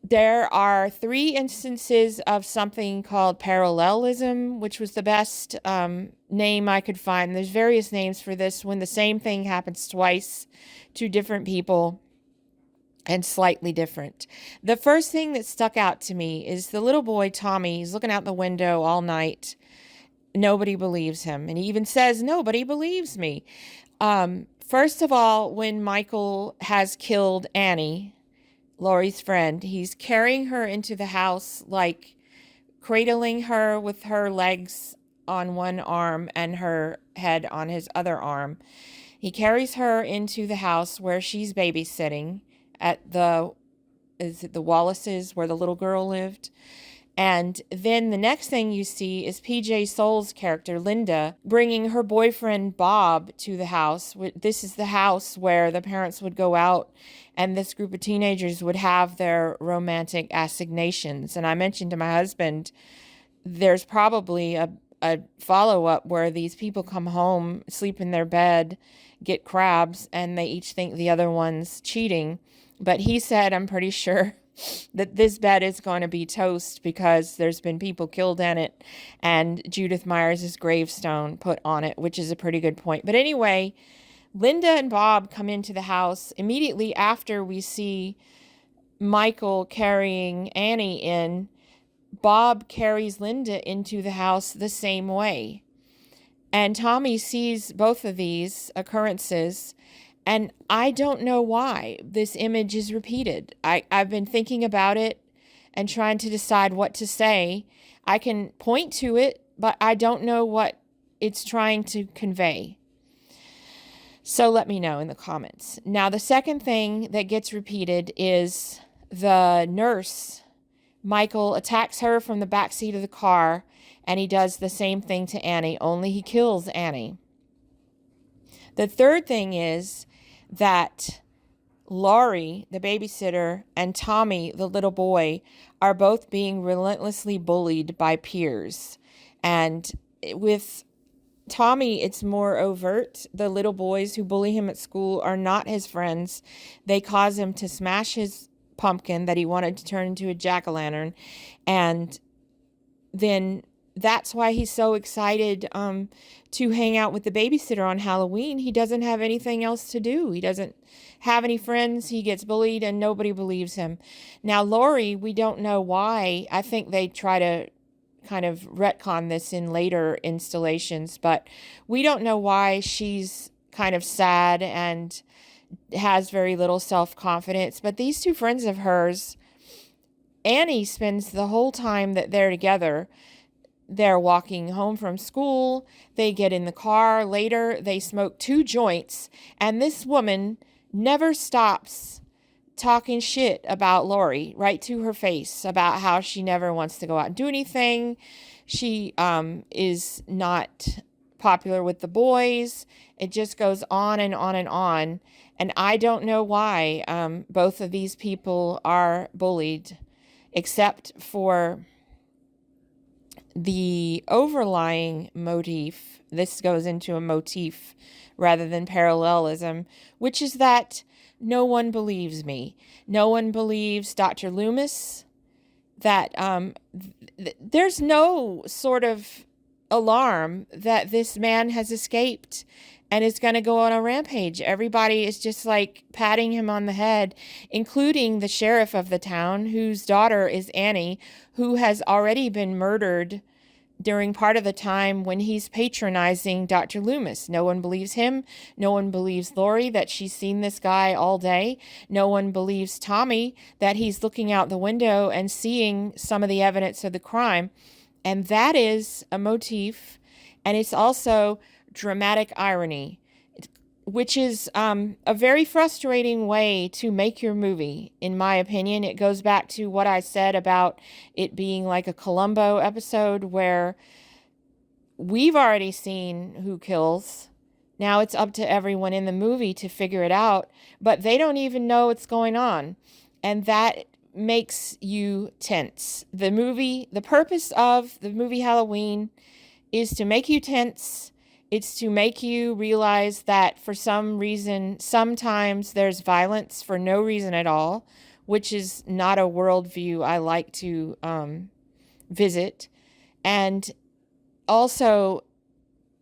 There are 3 instances of something called parallelism, which was the best name I could find. There's various names for this when the same thing happens twice to different people and slightly different. The first thing that stuck out to me is the little boy, Tommy. He's looking out the window all night. Nobody believes him. And he even says, nobody believes me. First of all, when Michael has killed Annie, Laurie's friend, he's carrying her into the house, like cradling her with her legs on one arm and her head on his other arm. He carries her into the house where she's babysitting at is it the Wallaces, where the little girl lived? And then the next thing you see is PJ Soul's character, Linda, bringing her boyfriend, Bob, to the house. This is the house where the parents would go out and this group of teenagers would have their romantic assignations. And I mentioned to my husband, there's probably a follow-up where these people come home, sleep in their bed, get crabs, and they each think the other one's cheating. But he said, I'm pretty sure that this bed is going to be toast because there's been people killed in it and Judith Myers' gravestone put on it, which is a pretty good point. But anyway, Linda and Bob come into the house immediately after we see Michael carrying Annie in. Bob carries Linda into the house the same way. And Tommy sees both of these occurrences, and I don't know why this image is repeated. I've been thinking about it and trying to decide what to say. I can point to it, but I don't know what it's trying to convey. So let me know in the comments. Now, the second thing that gets repeated is the nurse. Michael attacks her from the backseat of the car, and he does the same thing to Annie, only he kills Annie. The third thing is that Laurie, the babysitter, and Tommy, the little boy, are both being relentlessly bullied by peers. And with Tommy, it's more overt. The little boys who bully him at school are not his friends. They cause him to smash his pumpkin that he wanted to turn into a jack-o'-lantern. And then that's why he's so excited to hang out with the babysitter on Halloween. He doesn't have anything else to do. He doesn't have any friends. He gets bullied and nobody believes him. Now, Laurie, we don't know why. I think they try to kind of retcon this in later installations, but we don't know why she's kind of sad and has very little self-confidence. But these two friends of hers, Annie spends the whole time that they're together, they're walking home from school, they get in the car later, they smoke 2 joints, and this woman never stops talking shit about Laurie right to her face about how she never wants to go out and do anything. She is not popular with the boys. It just goes on and on and on. And I don't know why both of these people are bullied, except for the overlying motif. This goes into a motif rather than parallelism, which is that no one believes me. No one believes Dr. Loomis, that there's no sort of alarm that this man has escaped and is going to go on a rampage. Everybody is just like patting him on the head, including the sheriff of the town, whose daughter is Annie, who has already been murdered during part of the time when he's patronizing Dr. Loomis. No one believes him. No one believes Laurie that she's seen this guy all day. No one believes Tommy that he's looking out the window and seeing some of the evidence of the crime. And that is a motif, and it's also dramatic irony, which is a very frustrating way to make your movie, in my opinion. It goes back to what I said about it being like a Columbo episode where we've already seen who kills. Now it's up to everyone in the movie to figure it out, but they don't even know what's going on. And that makes you tense. The purpose of the movie Halloween is to make you tense. It's to make you realize that for some reason, sometimes there's violence for no reason at all, which is not a worldview I like to visit. And also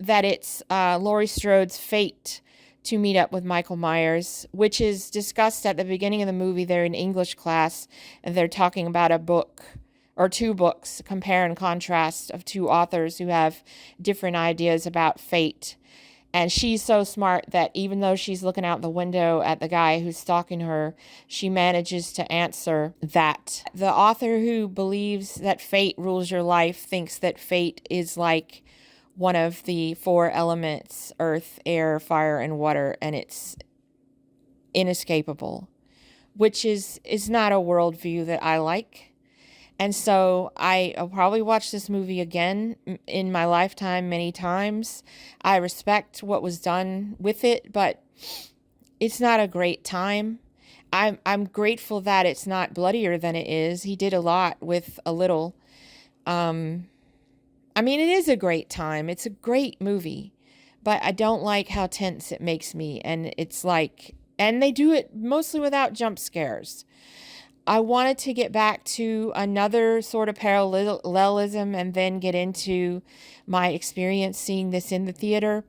that it's Laurie Strode's fate to meet up with Michael Myers, which is discussed at the beginning of the movie. They're in English class, and they're talking about a book or two books, compare and contrast of two authors who have different ideas about fate. And she's so smart that even though she's looking out the window at the guy who's stalking her, she manages to answer that. The author who believes that fate rules your life thinks that fate is like one of the four elements, earth, air, fire, and water, and it's inescapable, which is not a worldview that I like. And so I'll probably watch this movie again in my lifetime many times. I respect what was done with it, but it's not a great time. I'm grateful that it's not bloodier than it is. He did a lot with a little. I mean, it is a great time. It's a great movie, but I don't like how tense it makes me. And it's like, and they do it mostly without jump scares. I wanted to get back to another sort of parallelism and then get into my experience seeing this in the theater.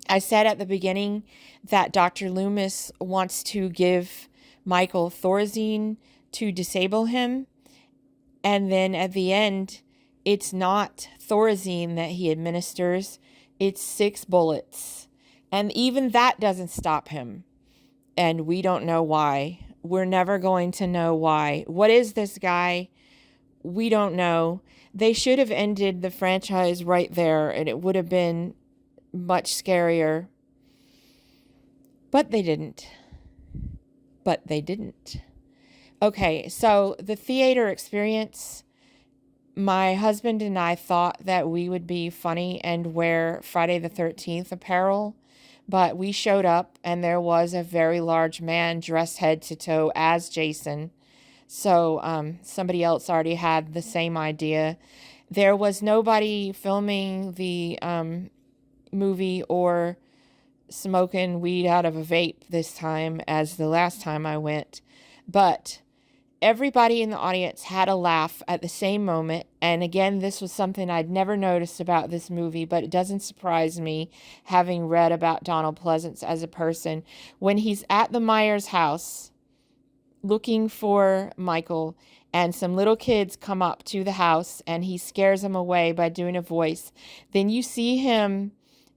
I said at the beginning that Dr. Loomis wants to give Michael Thorazine to disable him. And then at the end, it's not Thorazine that he administers, it's 6 bullets. And even that doesn't stop him. And we don't know why. We're never going to know why. What is this guy? We don't know. They should have ended the franchise right there, and it would have been much scarier. But they didn't. Okay, so the theater experience. My husband and I thought that we would be funny and wear Friday the 13th apparel, but we showed up and there was a very large man dressed head to toe as Jason. So somebody else already had the same idea. There was nobody filming the movie or smoking weed out of a vape this time as the last time I went, but everybody in the audience had a laugh at the same moment. And again, this was something I'd never noticed about this movie, but it doesn't surprise me having read about Donald Pleasence as a person. When he's at the Myers house looking for Michael, and some little kids come up to the house and he scares them away by doing a voice, then you see him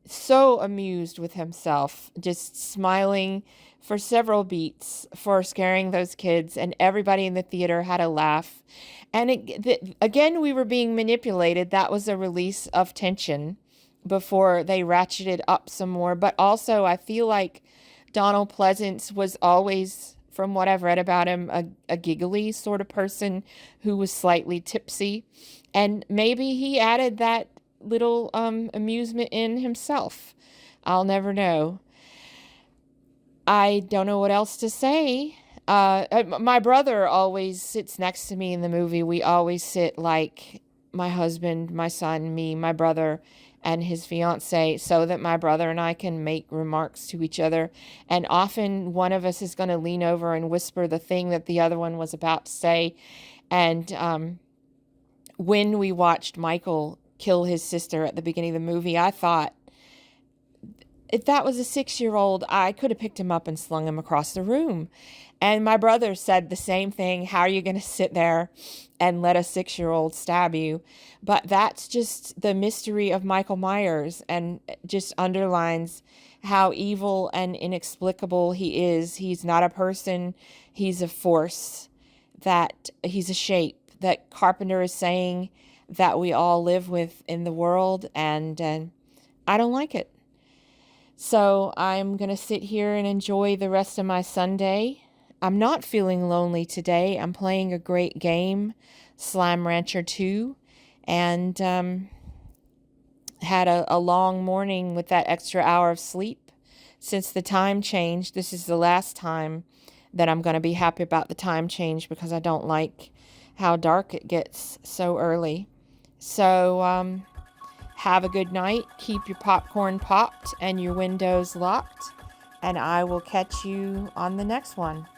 so amused with himself, just smiling for several beats for scaring those kids, and everybody in the theater had a laugh. And again, we were being manipulated. That was a release of tension before they ratcheted up some more. But also, I feel like Donald Pleasence was always, from what I've read about him, a giggly sort of person who was slightly tipsy. And maybe he added that little amusement in himself. I'll never know. I don't know what else to say. My brother always sits next to me in the movie. We always sit like my husband, my son, me, my brother, and his fiance, so that my brother and I can make remarks to each other. And often one of us is going to lean over and whisper the thing that the other one was about to say. And when we watched Michael kill his sister at the beginning of the movie, I thought, if that was a 6-year-old, I could have picked him up and slung him across the room. And my brother said the same thing. How are you going to sit there and let a 6-year-old stab you? But that's just the mystery of Michael Myers, and just underlines how evil and inexplicable he is. He's not a person. He's a force. That he's a shape that Carpenter is saying that we all live with in the world. And I don't like it. So I'm going to sit here and enjoy the rest of my Sunday. I'm not feeling lonely today. I'm playing a great game, Slime Rancher 2, and had a long morning with that extra hour of sleep. Since the time change, this is the last time that I'm going to be happy about the time change, because I don't like how dark it gets so early. So, have a good night. Keep your popcorn popped and your windows locked. And I will catch you on the next one.